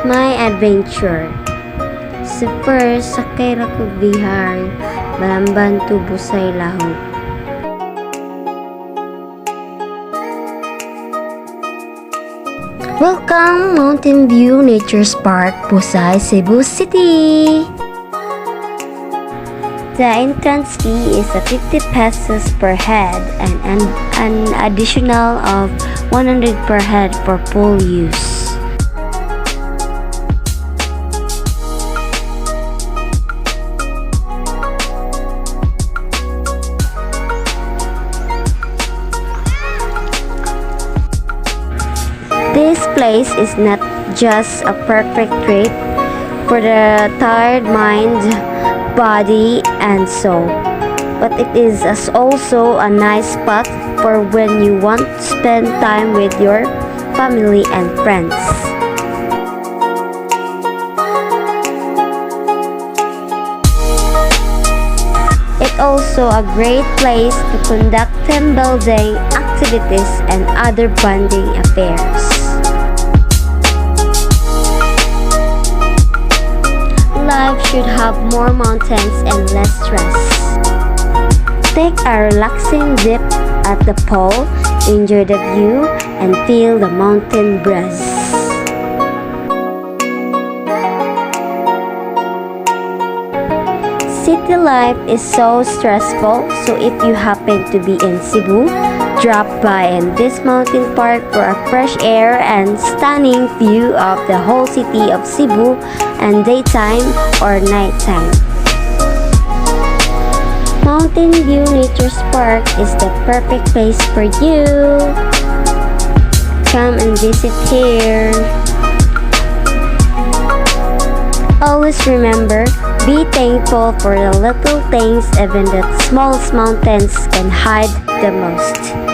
My adventure. So first, sakay ra ko bihar, Balamban to Busay lahog. Welcome Mountain View Nature's Park, Busay, Cebu City. The entrance fee is 50 pesos per head and an additional of 100 per head for pool use. This place is not just a perfect trip for the tired mind, body, and soul, but it is also a nice spot for when you want to spend time with your family and friends. It's also a great place to conduct team building activities and other bonding affairs. Life should have more mountains and less stress. Take a relaxing dip at the pool, enjoy the view, and feel the mountain breeze. City life is so stressful, so if you happen to be in Cebu, drop by in this mountain park for a fresh air and stunning view of the whole city of Cebu and daytime or nighttime. Mountain View Nature's Park is the perfect place for you. Come and visit here. Always remember, be thankful for the little things, even the smallest mountains can hide the most.